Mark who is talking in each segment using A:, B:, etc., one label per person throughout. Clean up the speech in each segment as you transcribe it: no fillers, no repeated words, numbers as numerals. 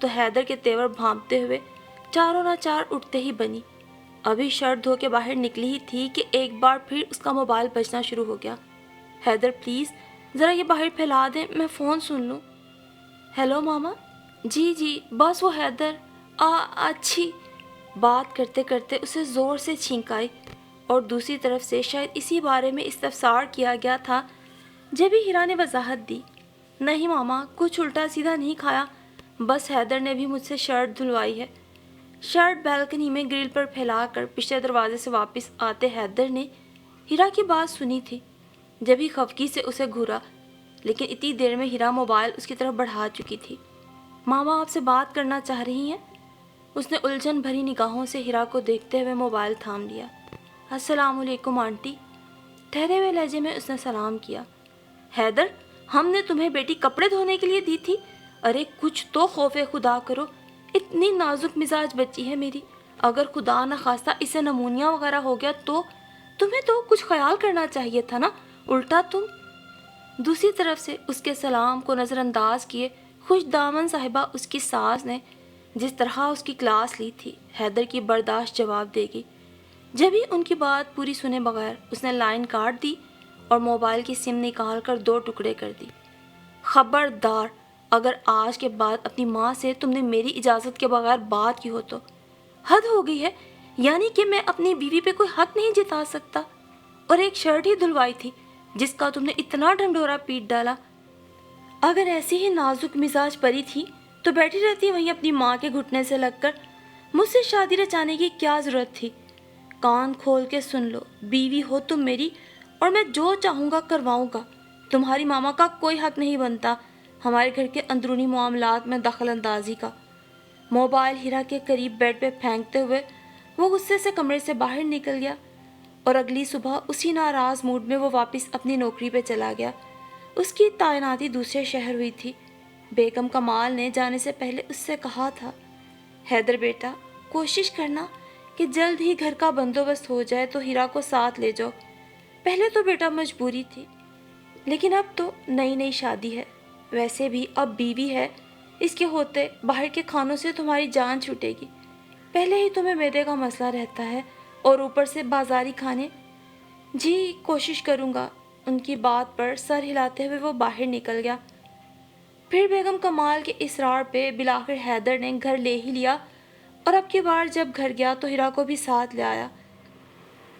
A: تو حیدر کے تیور بھانپتے ہوئے چاروں نہ چار اٹھتے ہی بنی۔ ابھی شرٹ دھو کے باہر نکلی ہی تھی کہ ایک بار پھر اس کا موبائل بجنا شروع ہو گیا۔ حیدر پلیز ذرا یہ باہر پھیلا دیں، میں فون سن لوں۔ ہیلو ماما۔ جی بس وہ حیدر اچھی۔ بات کرتے کرتے اسے زور سے چھینک آئی اور دوسری طرف سے شاید اسی بارے میں استفسار کیا گیا تھا جبھی ہیرا نے وضاحت دی، نہیں ماما کچھ الٹا سیدھا نہیں کھایا، بس حیدر نے بھی مجھ سے شرٹ دھلوائی ہے۔ شرٹ بیلکنی میں گرل پر پھیلا کر پچھلے دروازے سے واپس آتے حیدر نے ہیرا کی بات سنی تھی جبھی خفگی سے اسے گھورا، لیکن اتنی دیر میں ہیرا موبائل اس کی طرف بڑھا چکی تھی۔ ماما آپ سے بات کرنا چاہ رہی ہیں؟ اس نے الجھن بھری نگاہوں سے ہیرا کو دیکھتے ہوئے موبائل تھام لیا۔ السلام علیکم آنٹی، ٹھہرے ہوئے لہجے میں اس نے سلام کیا۔ حیدر ہم نے تمہیں بیٹی کپڑے دھونے کے لیے دی تھی، ارے کچھ تو خوف خدا کرو، اتنی نازک مزاج بچی ہے میری، اگر خدا نہ خواستہ اسے نمونیا وغیرہ ہو گیا تو تمہیں تو کچھ خیال کرنا چاہیے تھا نا، الٹا تم۔ دوسری طرف سے اس کے سلام کو نظر انداز کیے خوش دامن صاحبہ اس کی ساس نے جس طرح اس کی کلاس لی تھی حیدر کی برداشت جواب دے گی۔ جبھی ان کی بات پوری سنے بغیر اس نے لائن کاٹ دی اور موبائل کی سم نکال کر 2 ٹکڑے کر دی۔ خبردار اگر آج کے بعد اپنی ماں سے تم نے میری اجازت کے بغیر بات کی ہو تو حد ہو گئی ہے، یعنی کہ میں اپنی بیوی پہ کوئی حق نہیں جتا سکتا، اور ایک شرٹ ہی دھلوائی تھی جس کا تم نے اتنا ڈھنڈورا پیٹ ڈالا۔ اگر ایسی ہی نازک مزاج پری تھی تو بیٹھی رہتی وہیں اپنی ماں کے گھٹنے سے لگ کر، مجھ سے شادی رچانے کی کیا ضرورت تھی؟ کان کھول کے سن لو، بیوی ہو تم میری اور میں جو چاہوں گا کرواؤں گا، تمہاری ماما کا کوئی حق نہیں بنتا ہمارے گھر کے اندرونی معاملات میں دخل اندازی کا۔ موبائل ہیرا کے قریب بیڈ پہ پھینکتے ہوئے وہ غصے سے کمرے سے باہر نکل گیا اور اگلی صبح اسی ناراض موڈ میں وہ واپس اپنی نوکری پہ چلا گیا۔ اس کی تعیناتی دوسرے شہر ہوئی تھی۔ بیگم کمال نے جانے سے پہلے اس سے کہا تھا، حیدر بیٹا کوشش کرنا کہ جلد ہی گھر کا بندوبست ہو جائے تو ہیرا کو ساتھ لے جاؤ، پہلے تو بیٹا مجبوری تھی لیکن اب تو نئی شادی ہے، ویسے بھی اب بیوی ہے، اس کے ہوتے باہر کے کھانوں سے تمہاری جان چھوٹے گی، پہلے ہی تمہیں میدے کا مسئلہ رہتا ہے اور اوپر سے بازاری کھانے۔ جی کوشش کروں گا، ان کی بات پر سر ہلاتے ہوئے وہ باہر نکل گیا۔ پھر بیگم کمال کے اصرار پہ بلاخر حیدر نے گھر لے ہی لیا اور اب کی بار جب گھر گیا تو ہیرا کو بھی ساتھ لے آیا،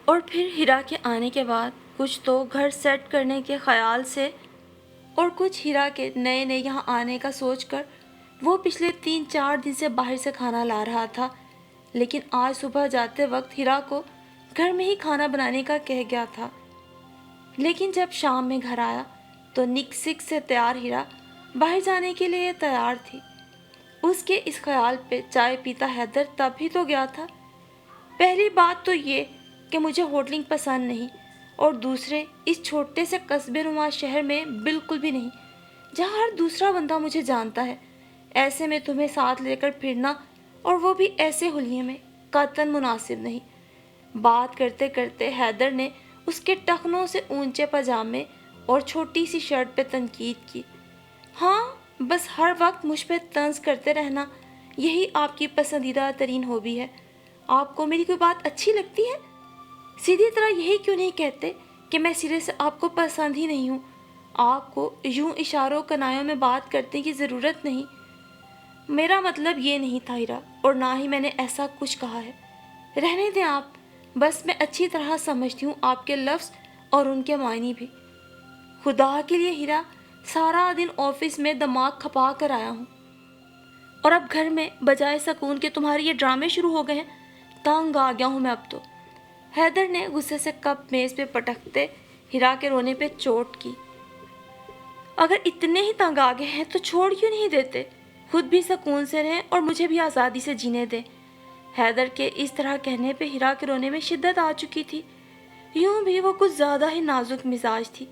A: اور پھر ہیرا کے آنے کے بعد کچھ تو گھر سیٹ کرنے کے خیال سے اور کچھ ہیرا کے نئے یہاں آنے کا سوچ کر وہ پچھلے 3-4 دن سے باہر سے کھانا لا رہا تھا، لیکن آج صبح جاتے وقت ہیرا کو گھر میں ہی کھانا بنانے کا کہہ گیا تھا، لیکن جب شام میں گھر آیا تو نک سک سے تیار ہیرا باہر جانے کے لیے تیار تھی۔ اس کے اس خیال پہ چائے پیتا حیدر تب ہی تو گیا تھا، پہلی بات تو یہ کہ مجھے ہوٹلنگ پسند نہیں، اور دوسرے اس چھوٹے سے قصبے نما شہر میں بالکل بھی نہیں جہاں ہر دوسرا بندہ مجھے جانتا ہے، ایسے میں تمہیں ساتھ لے کر پھرنا اور وہ بھی ایسے حلیے میں قطعاً مناسب نہیں۔ بات کرتے کرتے حیدر نے اس کے ٹخنوں سے اونچے پاجامے اور چھوٹی سی شرٹ پہ تنقید کی۔ ہاں بس ہر وقت مجھ پہ طنز کرتے رہنا یہی آپ کی پسندیدہ ترین ہابی ہے، آپ کو میری کوئی بات اچھی لگتی ہے؟ سیدھی طرح یہی کیوں نہیں کہتے کہ میں سرے سے آپ کو پسند ہی نہیں ہوں؟ آپ کو یوں اشاروں کنایوں میں بات کرنے کی ضرورت نہیں، میرا مطلب یہ نہیں تھا ہیرا، اور نہ ہی میں نے ایسا کچھ کہا ہے، رہنے دیں آپ، بس میں اچھی طرح سمجھتی ہوں آپ کے لفظ اور ان کے معنی بھی۔ خدا کے لیے ہیرا سارا دن آفس میں دماغ کھپا کر آیا ہوں اور اب گھر میں بجائے سکون کے تمہارے یہ ڈرامے شروع ہو گئے ہیں، تنگ آ گیا ہوں میں اب تو۔ حیدر نے غصے سے کپ میز پہ پٹکتے ہیرا کے رونے پہ چوٹ کی۔ اگر اتنے ہی تنگ آ گئے ہیں تو چھوڑ کیوں نہیں دیتے، خود بھی سکون سے رہیں اور مجھے بھی آزادی سے جینے دیں۔ حیدر کے اس طرح کہنے پہ ہیرا کے رونے میں شدت آ چکی تھی، یوں بھی وہ کچھ زیادہ ہی نازک مزاج تھی،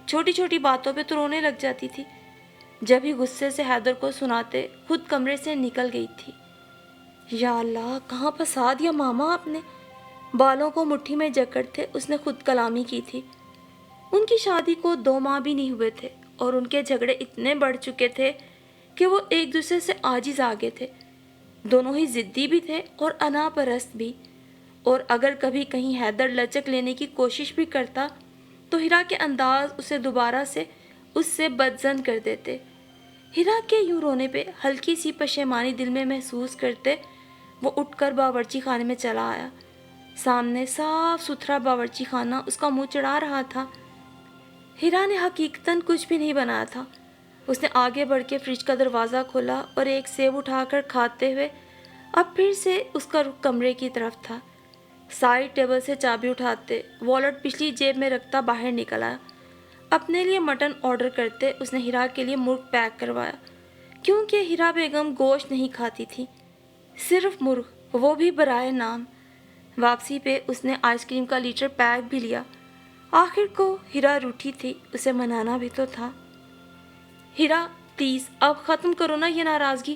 A: چھوٹی چھوٹی باتوں پہ تو رونے لگ جاتی تھی، جب ہی غصے سے حیدر کو سناتے خود کمرے سے نکل گئی تھی۔ یا اللہ کہاں پھنسا دیا ماما آپ نے، بالوں کو مٹھی میں جکڑتے اس نے خود کلامی کی تھی۔ ان کی شادی کو 2 ماہ بھی نہیں ہوئے تھے اور ان کے جھگڑے اتنے بڑھ چکے تھے کہ وہ ایک دوسرے سے عاجز آگے تھے. دونوں ہی ضدی بھی تھے اور انا پرست بھی، اور اگر کبھی کہیں حیدر لچک لینے کی کوشش بھی کرتا تو ہیرا کے انداز اسے دوبارہ سے اس سے بدظن کر دیتے. ہیرا کے یوں رونے پہ ہلکی سی پشیمانی دل میں محسوس کرتے وہ اٹھ کر باورچی خانے میں چلا آیا. سامنے صاف ستھرا باورچی خانہ اس کا منہ چڑھا رہا تھا. ہیرا نے حقیقتاً کچھ بھی نہیں بنایا تھا. اس نے آگے بڑھ کے فریج کا دروازہ کھولا اور ایک سیب اٹھا کر کھاتے ہوئے اب پھر سے اس کا رخ کمرے کی طرف تھا. سائڈ ٹیبل سے چابی اٹھاتے والٹ پچھلی جیب میں رکھتا باہر نکل آیا. اپنے لیے مٹن آرڈر کرتے اس نے ہیرا کے لیے مرغ پیک کروایا، کیونکہ ہیرا بیگم گوشت نہیں کھاتی تھی، صرف مرغ، وہ بھی برائے نام. واپسی پہ اس نے آئس کریم کا لیٹر پیک بھی لیا. آخر کو ہیرا روٹھی تھی، اسے منانا بھی تو تھا. ہیرا پلیز اب ختم کرو نا یہ ناراضگی،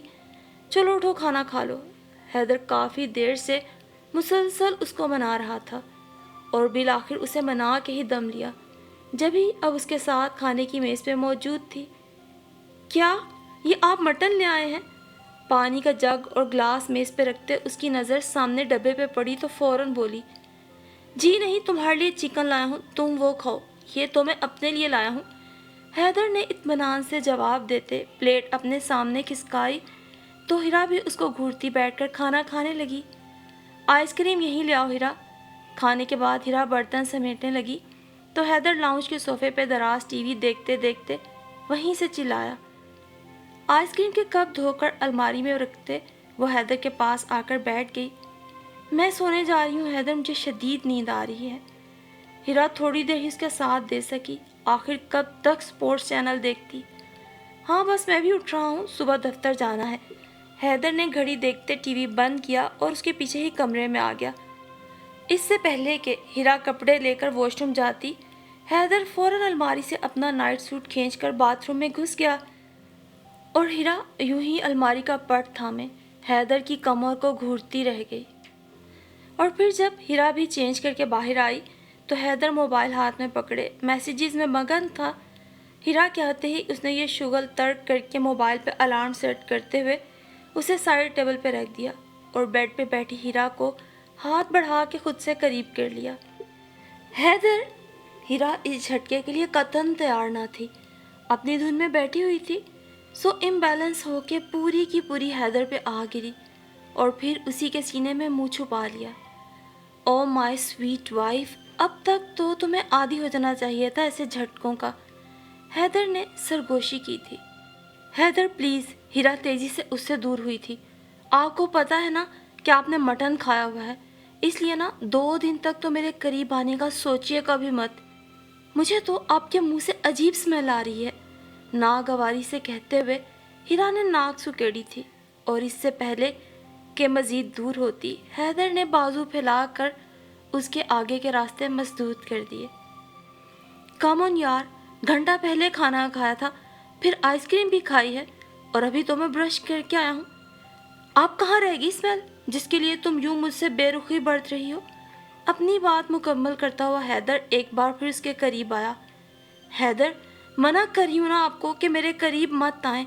A: چلو اٹھو کھانا کھا لو. حیدر کافی دیر سے مسلسل اس کو منا رہا تھا اور بالآخر اسے منا کے ہی دم لیا جبھی اب اس کے ساتھ کھانے کی میز پہ موجود تھی. کیا یہ آپ مٹن لے آئے ہیں؟ پانی کا جگ اور گلاس میز پہ رکھتے اس کی نظر سامنے ڈبے پہ پڑی تو فوراً بولی، جی نہیں، تمہارے لیے چکن لایا ہوں، تم وہ کھاؤ، یہ تو میں اپنے لیے لایا ہوں. حیدر نے اطمینان سے جواب دیتے پلیٹ اپنے سامنے کھسکائی تو ہیرا بھی اس کو گھورتی بیٹھ کر کھانا کھانے لگی. آئس کریم یہیں لے آؤ ہیرا. کھانے کے بعد ہیرا برتن سمیٹنے لگی تو حیدر لاؤنج کے صوفے پہ دراز ٹی وی دیکھتے دیکھتے وہیں سے چلایا. آئس کریم کے کپ دھو کر الماری میں رکھتے وہ حیدر کے پاس آ کر بیٹھ گئی. میں سونے جا رہی ہوں حیدر، مجھے شدید نیند آ رہی ہے. ہیرا تھوڑی دیر ہی اس کا ساتھ دے سکی، آخر کب تک سپورٹس چینل دیکھتی. ہاں بس میں بھی اٹھ رہا ہوں، صبح دفتر جانا ہے. حیدر نے گھڑی دیکھتے ٹی وی بند کیا اور اس کے پیچھے ہی کمرے میں آ گیا. اس سے پہلے کہ ہیرا کپڑے لے کر واش روم جاتی، حیدر فوراً الماری سے اپنا نائٹ سوٹ کھینچ کر باتھ روم میں گھس گیا اور ہیرا یوں ہی الماری کا پٹ تھامے حیدر کی کمر کو گھورتی رہ گئی. اور پھر جب ہیرا بھی چینج کر کے باہر آئی تو حیدر موبائل ہاتھ میں پکڑے میسیجز میں مگن تھا. ہیرا کے آتے ہی اس نے یہ شغل ترک کر کے موبائل پہ الارم سیٹ کرتے ہوئے اسے سائڈ ٹیبل پہ رکھ دیا اور بیڈ پہ بیٹھی ہیرا کو ہاتھ بڑھا کے خود سے قریب کر لیا. حیدر! ہیرا اس جھٹکے کے لیے قطعاً تیار نہ تھی، اپنی دھن میں بیٹھی ہوئی تھی، سو امبیلنس ہو کے پوری کی پوری حیدر پہ آ گری اور پھر اسی کے سینے میں منہ چھپا لیا. او مائی سویٹ وائف، اب تک تو تمہیں عادی ہو جانا چاہیے تھا ایسے جھٹکوں کا. حیدر نے سرگوشی کی تھی. حیدر پلیز. ہیرا تیزی سے اس سے دور ہوئی تھی. آپ کو پتا ہے نا کہ آپ نے مٹن کھایا ہوا ہے، اس لیے نا 2 دن تک تو میرے قریب آنے کا سوچیے کبھی مت. مجھے تو آپ کے منہ سے عجیب سمیل آ رہی ہے. ناگواری سے کہتے ہوئے ہیرا نے ناک سکیڑی تھی اور اس سے پہلے کہ مزید دور ہوتی حیدر نے بازو پھیلا کر اس کے آگے کے راستے مسدود کر دیے. کم آن یار، گھنٹہ پہلے کھانا کھایا تھا، پھر آئس کریم بھی کھائی ہے اور ابھی تو میں برش کر کے آیا ہوں. آپ کہاں رہ گی اسمیل جس کے لیے تم یوں مجھ سے بے رخی برت رہی ہو؟ اپنی بات مکمل کرتا ہوا حیدر ایک بار پھر اس کے قریب آیا. حیدر، منع کر رہی ہوں نا آپ کو کہ میرے قریب مت آئیں.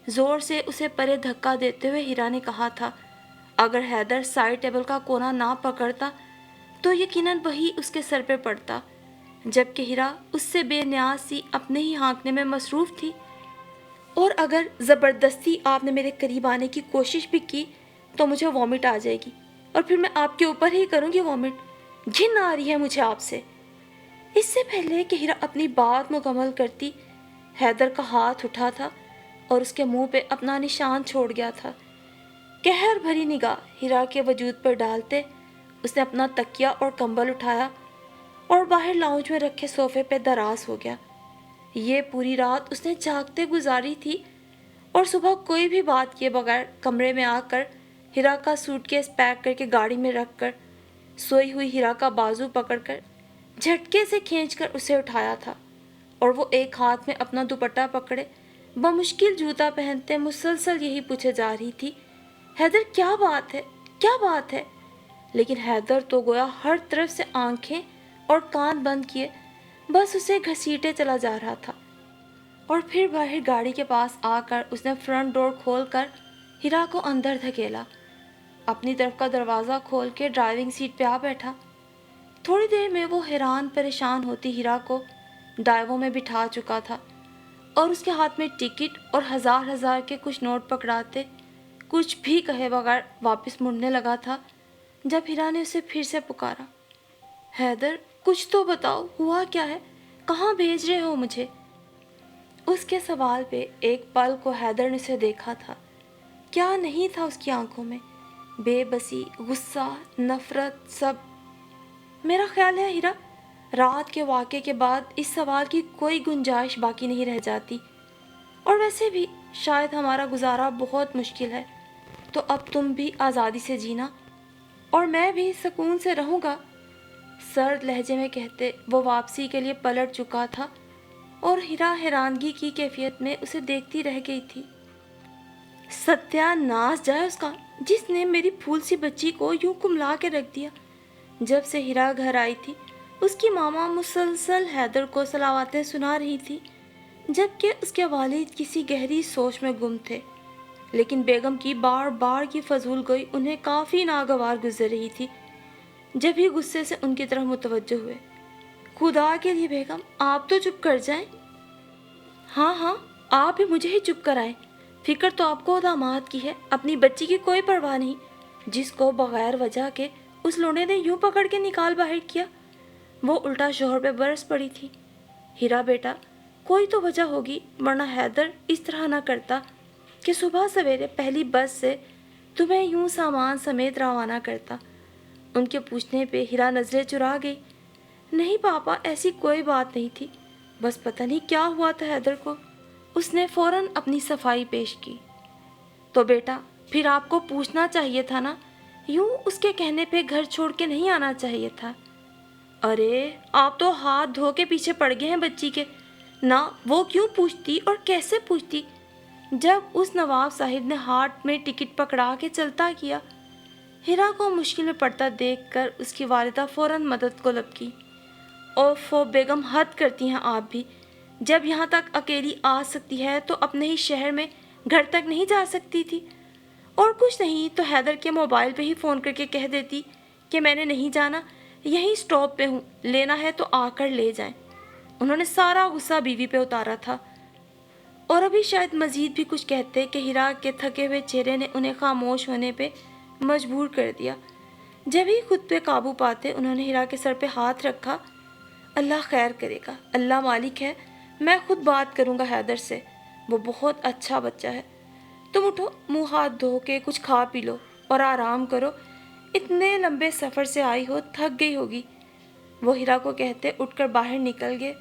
A: زور سے اسے پرے دھکا دیتے ہوئے ہیرا نے کہا تھا. اگر حیدر سائڈ ٹیبل کا کونا نہ پکڑتا تو یقیناً وہی اس کے سر پہ پڑتا، جبکہ ہیرا اس سے بے نیاز سی اپنے ہی ہانکنے میں مصروف تھی. اور اگر زبردستی آپ نے میرے قریب آنے کی کوشش بھی کی تو مجھے وامٹ آ جائے گی اور پھر میں آپ کے اوپر ہی کروں گی وامٹ. گھن آ رہی ہے مجھے آپ سے. اس سے پہلے کہ ہیرا اپنی بات مکمل کرتی، حیدر کا ہاتھ اٹھا تھا اور اس کے منہ پہ اپنا نشان چھوڑ گیا تھا. قہر بھری نگاہ ہیرا کے وجود پر ڈالتے اس نے اپنا تکیہ اور کمبل اٹھایا اور باہر لاؤنج میں رکھے صوفے پہ دراز ہو گیا. یہ پوری رات اس نے جاگتے گزاری تھی اور صبح کوئی بھی بات کیے بغیر کمرے میں آ کر ہیرا کا سوٹ کیس پیک کر کے گاڑی میں رکھ کر سوئی ہوئی ہیرا کا بازو پکڑ کر جھٹکے سے کھینچ کر اسے اٹھایا تھا اور وہ ایک ہاتھ میں اپنا دوپٹہ پکڑے بمشکل جوتا پہنتے مسلسل یہی پوچھے جا رہی تھی، حیدر کیا بات ہے، کیا بات ہے؟ لیکن حیدر تو گویا ہر طرف سے آنکھیں اور کان بند کیے بس اسے گھسیٹے چلا جا رہا تھا. اور پھر باہر گاڑی کے پاس آ کر اس نے فرنٹ ڈور کھول کر ہیرا کو اندر دھکیلا، اپنی طرف کا دروازہ کھول کے ڈرائیونگ سیٹ پہ آ بیٹھا۔ تھوڑی دیر میں وہ حیران پریشان ہوتی ہیرا کو ڈائیو میں بٹھا چکا تھا اور اس کے ہاتھ میں ٹکٹ اور ہزار ہزار کے کچھ نوٹ پکڑاتے کچھ بھی کہے بغیر واپس مڑنے لگا تھا جب ہیرا نے اسے پھر سے پکارا، حیدر کچھ تو بتاؤ، ہوا کیا ہے؟ کہاں بھیج رہے ہو مجھے؟ اس کے سوال پہ ایک پل کو حیدر نے اسے دیکھا تھا۔ کیا نہیں تھا اس کی آنکھوں میں؟ بے بسی، غصہ، نفرت، سب۔ میرا خیال ہے ہیرا، رات کے واقعے کے بعد اس سوال کی کوئی گنجائش باقی نہیں رہ جاتی، اور ویسے بھی شاید ہمارا گزارا بہت مشکل ہے، تو اب تم بھی آزادی سے جینا اور میں بھی سکون سے رہوں گا۔ سرد لہجے میں کہتے وہ واپسی کے لیے پلٹ چکا تھا اور ہیرا حیرانگی کی کیفیت میں اسے دیکھتی رہ گئی تھی۔ ستیہ ناش جائے اس کا، جس نے میری پھول سی بچی کو یوں کملا کے رکھ دیا۔ جب سے ہیرا گھر آئی تھی اس کی ماما مسلسل حیدر کو صلواتیں سنا رہی تھی، جبکہ اس کے والد کسی گہری سوچ میں گم تھے، لیکن بیگم کی بار بار کی فضول گوئی انہیں کافی ناگوار گزر رہی تھی۔ جب ہی غصے سے ان کی طرف متوجہ ہوئے، خدا کے لیے بیگم آپ تو چپ کر جائیں۔ ہاں ہاں، آپ بھی مجھے ہی چپ کرائیں، فکر تو آپ کو داماد کی ہے، اپنی بچی کی کوئی پرواہ نہیں، جس کو بغیر وجہ کے اس لونے نے یوں پکڑ کے نکال باہر کیا۔ وہ الٹا شوہر پہ برس پڑی تھی۔ ہیرا بیٹا، کوئی تو وجہ ہوگی، ورنہ حیدر اس طرح نہ کرتا کہ صبح سویرے پہلی بس سے تمہیں یوں سامان سمیت روانہ کرتا۔ ان کے پوچھنے پہ ہیرا نظریں چرا گئی۔ نہیں پاپا، ایسی کوئی بات نہیں تھی، بس پتہ نہیں کیا ہوا تھا حیدر کو۔ اس نے فوراً اپنی صفائی پیش کی۔ تو بیٹا پھر آپ کو پوچھنا چاہیے تھا نا، یوں اس کے کہنے پہ گھر چھوڑ کے نہیں آنا چاہیے تھا۔ ارے آپ تو ہاتھ دھو کے پیچھے پڑ گئے ہیں بچی کے، نہ وہ کیوں پوچھتی اور کیسے پوچھتی؟ جب اس نواب صاحب نے ہاتھ میں ٹکٹ پکڑا کے چلتا کیا۔ ہیرا کو مشکل میں پڑتا دیکھ کر اس کی والدہ فوراً مدد کو لپکی۔ اوفو بیگم، حد کرتی ہیں آپ بھی، جب یہاں تک اکیلی آ سکتی ہے تو اپنے ہی شہر میں گھر تک نہیں جا سکتی تھی؟ اور کچھ نہیں تو حیدر کے موبائل پہ ہی فون کر کے کہہ دیتی کہ میں نے نہیں جانا، یہیں سٹاپ پہ ہوں، لینا ہے تو آ کر لے جائیں۔ انہوں نے سارا غصہ بیوی پہ اتارا تھا، اور ابھی شاید مزید بھی کچھ کہتے کہ ہیرا کے تھکے ہوئے چہرے نے انہیں خاموش ہونے پہ مجبور کر دیا۔ جب ہی خود پہ قابو پاتے انہوں نے ہیرا کے سر پہ ہاتھ رکھا۔ اللہ خیر کرے گا، اللہ مالک ہے، میں خود بات کروں گا حیدر سے، وہ بہت اچھا بچہ ہے۔ تم اٹھو، منہ ہاتھ دھو کے کچھ کھا پی لو اور آرام کرو، اتنے لمبے سفر سے آئی ہو، تھک گئی ہوگی۔ وہ ہیرا کو کہتے اٹھ کر باہر نکل گئے،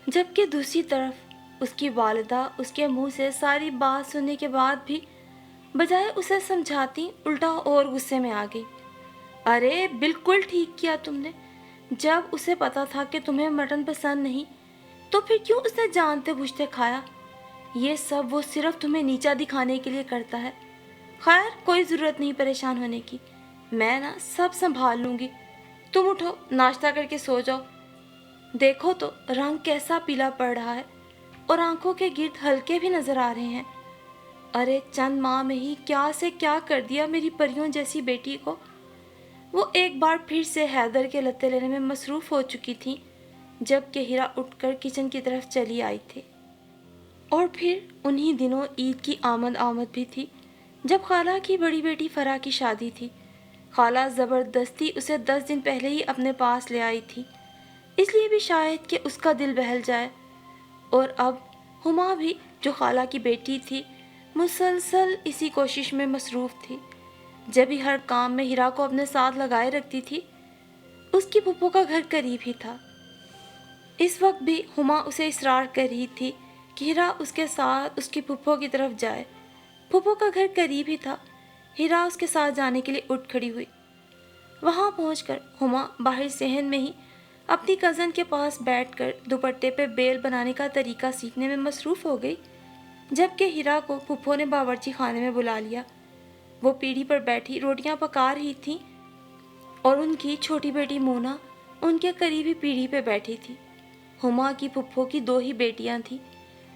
A: جبکہ دوسری طرف اس کی والدہ اس کے منہ سے ساری بات سننے کے بعد بھی بجائے اسے سمجھاتی الٹا اور غصے میں آ گئی۔ ارے بالکل ٹھیک کیا تم نے، جب اسے پتا تھا کہ تمہیں مٹن پسند نہیں تو پھر کیوں اس نے جانتے بوجھتے کھایا؟ یہ سب وہ صرف تمہیں نیچا دکھانے کے لیے کرتا ہے۔ خیر کوئی ضرورت نہیں پریشان ہونے کی، میں نا سب سنبھال لوں گی۔ تم اٹھو، ناشتہ کر کے سو جاؤ، دیکھو تو رنگ کیسا پیلا پڑ رہا ہے اور آنکھوں کے گرد ہلکے بھی نظر آ رہے ہیں۔ ارے چند ماہ میں ہی کیا سے کیا کر دیا میری پریوں جیسی بیٹی کو۔ وہ ایک بار پھر سے حیدر کے لتے لینے میں مصروف ہو چکی تھی جب کہ ہیرا اٹھ کر کچن کی طرف چلی آئی تھی۔ اور پھر انہی دنوں عید کی آمد بھی تھی جب خالہ کی بڑی بیٹی فرح کی شادی تھی۔ خالہ زبردستی اسے 10 دن پہلے ہی اپنے پاس لے آئی تھی، اس لیے بھی شاید کہ اس کا دل بہل جائے۔ اور اب ہما بھی جو خالہ کی بیٹی تھی مسلسل اسی کوشش میں مصروف تھی۔ جب ہی ہر کام میں ہیرا کو اپنے ساتھ لگائے رکھتی تھی۔ اس کی پھپھو کا گھر قریب ہی تھا۔ اس وقت بھی ہما اسے اصرار کر رہی تھی کہ ہیرا اس کے ساتھ اس کی پھپھو کی طرف جائے۔ پھپھو کا گھر قریب ہی تھا۔ ہیرا اس کے ساتھ جانے کے لیے اٹھ کھڑی ہوئی۔ وہاں پہنچ کر ہما باہر صحن میں ہی اپنی کزن کے پاس بیٹھ کر دوپٹے پہ بیل بنانے کا طریقہ سیکھنے میں مصروف ہو گئی، جبکہ ہیرا کو پھپھو نے باورچی خانے میں بلا لیا۔ وہ پیڑھی پر بیٹھی روٹیاں پکا رہی تھی اور ان کی چھوٹی بیٹی مونا ان کے قریبی پیڑھی پہ بیٹھی تھی۔ ہما کی پھپھو کی 2 ہی بیٹیاں تھیں،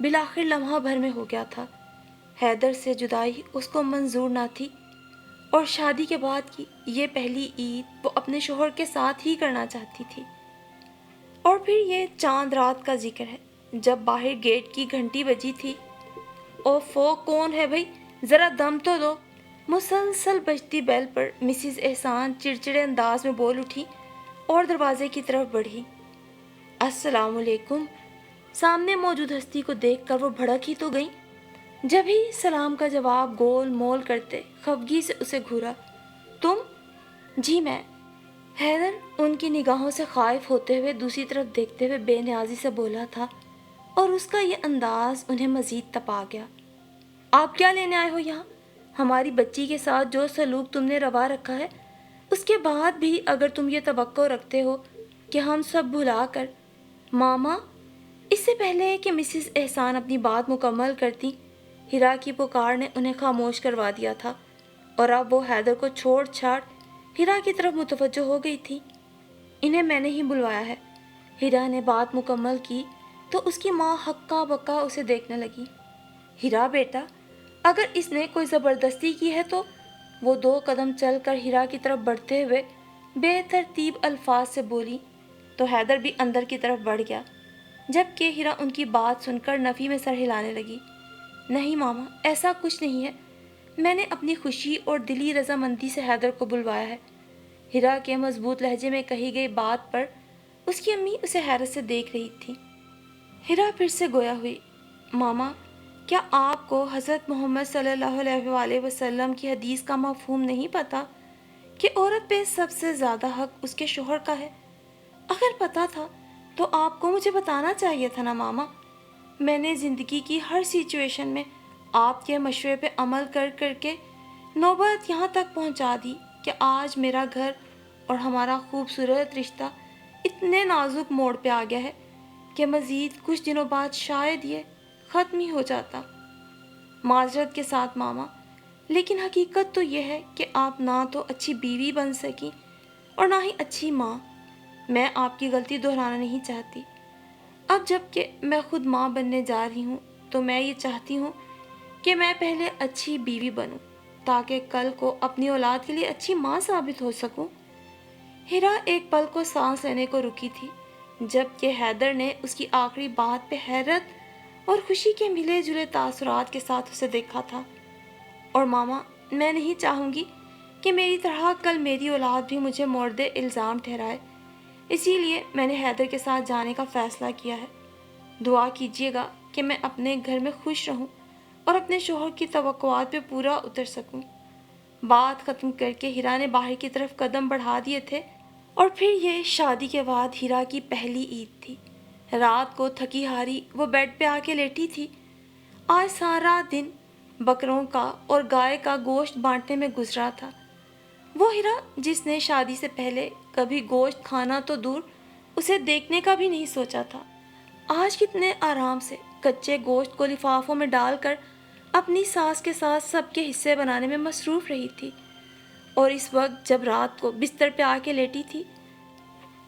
A: بالآخر لمحہ بھر میں ہو گیا تھا۔ حیدر سے جدائی اس کو منظور نہ تھی اور شادی کے بعد کی یہ پہلی عید وہ اپنے شوہر کے ساتھ ہی کرنا چاہتی تھی۔ اور پھر یہ چاند رات کا ذکر ہے جب باہر گیٹ کی گھنٹی بجی تھی۔ اوفو، کون ہے بھائی؟ ذرا دم تو دو۔ مسلسل بجتی بیل پر مسز احسان چڑچڑے انداز میں بول اٹھی اور دروازے کی طرف بڑھی۔ السلام علیکم۔ سامنے موجود ہستی کو دیکھ کر وہ بھڑک ہی تو گئی، جب ہی سلام کا جواب گول مول کرتے خفگی سے اسے گھورا۔ تم؟ جی میں۔ حیدر ان کی نگاہوں سے خائف ہوتے ہوئے دوسری طرف دیکھتے ہوئے بے نیازی سے بولا تھا، اور اس کا یہ انداز انہیں مزید تپا گیا۔ آپ کیا لینے آئے ہو یہاں؟ ہماری بچی کے ساتھ جو سلوک تم نے روا رکھا ہے، اس کے بعد بھی اگر تم یہ توقع رکھتے ہو کہ ہم سب بھلا کر ماما۔ اس سے پہلے کہ مسز احسان اپنی بات مکمل کرتی، ہیرا کی پکار نے انہیں خاموش کروا دیا تھا، اور اب وہ حیدر کو چھوڑ چھاڑ ہیرا کی طرف متوجہ ہو گئی تھی۔ انہیں میں نے ہی بلوایا ہے۔ ہیرا نے بات مکمل کی تو اس کی ماں ہکا بکا اسے دیکھنے لگی۔ ہیرا بیٹا، اگر اس نے کوئی زبردستی کی ہے تو؟ وہ 2 قدم چل کر ہیرا کی طرف بڑھتے ہوئے بے ترتیب الفاظ سے بولی تو حیدر بھی اندر کی طرف بڑھ گیا، جبکہ ہیرا ان کی بات سن کر نفی میں سر ہلانے لگی۔ نہیں ماما، ایسا کچھ نہیں ہے، میں نے اپنی خوشی اور دلی رضامندی سے حیدر کو بلوایا ہے۔ ہیرا کے مضبوط لہجے میں کہی گئی بات پر اس کی امی اسے حیرت سے دیکھ رہی تھی۔ ہیرا پھر سے گویا ہوئی۔ ماما، کیا آپ کو حضرت محمد صلی اللہ علیہ وآلہ وسلم کی حدیث کا مفہوم نہیں پتا کہ عورت پہ سب سے زیادہ حق اس کے شوہر کا ہے؟ اگر پتا تھا تو آپ کو مجھے بتانا چاہیے تھا نا ماما۔ میں نے زندگی کی ہر سچویشن میں آپ کے مشورے پہ عمل کر کر کے نوبت یہاں تک پہنچا دی کہ آج میرا گھر اور ہمارا خوبصورت رشتہ اتنے نازک موڑ پہ آ گیا ہے کہ مزید کچھ دنوں بعد شاید یہ ختم ہی ہو جاتا۔ معذرت کے ساتھ ماما، لیکن حقیقت تو یہ ہے کہ آپ نہ تو اچھی بیوی بن سکی اور نہ ہی اچھی ماں۔ میں آپ کی غلطی دہرانا نہیں چاہتی۔ اب جب کہ میں خود ماں بننے جا رہی ہوں تو میں یہ چاہتی ہوں کہ میں پہلے اچھی بیوی بنوں تاکہ کل کو اپنی اولاد کے لیے اچھی ماں ثابت ہو سکوں۔ ہیرا ایک پل کو سانس لینے کو رکی تھی، جبکہ حیدر نے اس کی آخری بات پہ حیرت اور خوشی کے ملے جلے تاثرات کے ساتھ اسے دیکھا تھا۔ اور ماما، میں نہیں چاہوں گی کہ میری طرح کل میری اولاد بھی مجھے مورد الزام ٹھہرائے، اسی لیے میں نے حیدر کے ساتھ جانے کا فیصلہ کیا ہے۔ دعا کیجیے گا کہ میں اپنے گھر میں خوش رہوں اور اپنے شوہر کی توقعات پہ پورا اتر سکوں۔ بات ختم کر کے ہیرا نے باہر کی طرف قدم بڑھا دیے تھے، اور پھر یہ شادی کے بعد ہیرا کی پہلی عید تھی۔ رات کو تھکی ہاری وہ بیڈ پہ آ کے لیٹی تھی۔ آج سارا دن بکروں کا اور گائے کا گوشت بانٹنے میں گزرا تھا۔ وہ ہیرا جس نے شادی سے پہلے کبھی گوشت کھانا تو دور اسے دیکھنے کا بھی نہیں سوچا تھا، آج کتنے آرام سے کچے گوشت کو لفافوں میں ڈال کر اپنی ساس کے ساتھ سب کے حصے بنانے میں مصروف رہی تھی۔ اور اس وقت جب رات کو بستر پہ آ کے لیٹی تھی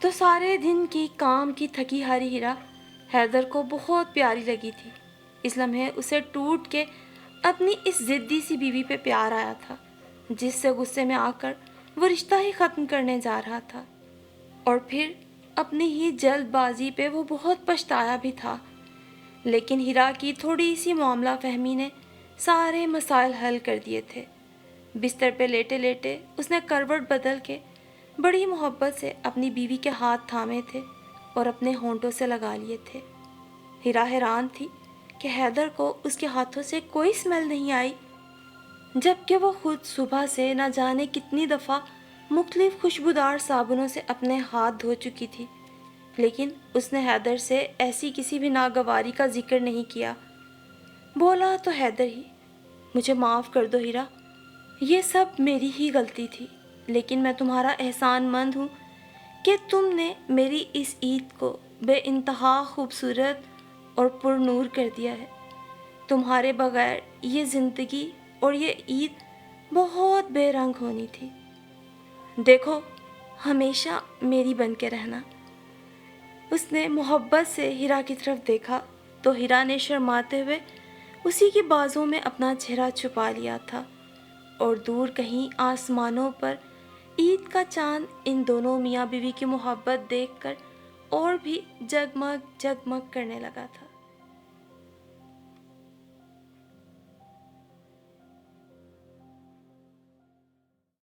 A: تو سارے دن کی کام کی تھکی ہاری ہیرا حیدر کو بہت پیاری لگی تھی۔ اس لمحے اسے ٹوٹ کے اپنی اس ضدی سی بیوی پہ پیار آیا تھا، جس سے غصے میں آ کر وہ رشتہ ہی ختم کرنے جا رہا تھا، اور پھر اپنی ہی جلد بازی پہ وہ بہت پچھتایا بھی تھا۔ لیکن ہیرا کی تھوڑی سی معاملہ فہمی نے سارے مسائل حل کر دیے تھے۔ بستر پہ لیٹے لیٹے اس نے کروٹ بدل کے بڑی محبت سے اپنی بیوی کے ہاتھ تھامے تھے اور اپنے ہونٹوں سے لگا لیے تھے۔ ہیرا حیران تھی کہ حیدر کو اس کے ہاتھوں سے کوئی اسمیل نہیں آئی، جبکہ وہ خود صبح سے نہ جانے کتنی دفعہ مختلف خوشبودار صابنوں سے اپنے ہاتھ دھو چکی تھی، لیکن اس نے حیدر سے ایسی کسی بھی ناگواری کا ذکر نہیں کیا۔ بولا تو حیدر ہی، مجھے معاف کر دو ہیرا، یہ سب میری ہی غلطی تھی، لیکن میں تمہارا احسان مند ہوں کہ تم نے میری اس عید کو بے انتہا خوبصورت اور پر نور کر دیا ہے۔ تمہارے بغیر یہ زندگی اور یہ عید بہت بے رنگ ہونی تھی۔ دیکھو، ہمیشہ میری بن کے رہنا۔ اس نے محبت سے ہیرا کی طرف دیکھا تو ہیرا نے شرماتے ہوئے اسی کے بازوں میں اپنا چہرہ چھپا لیا تھا، اور دور کہیں آسمانوں پر عید کا چاند ان دونوں میاں بیوی کی محبت دیکھ کر اور بھی جگمگ جگمگ کرنے لگا تھا۔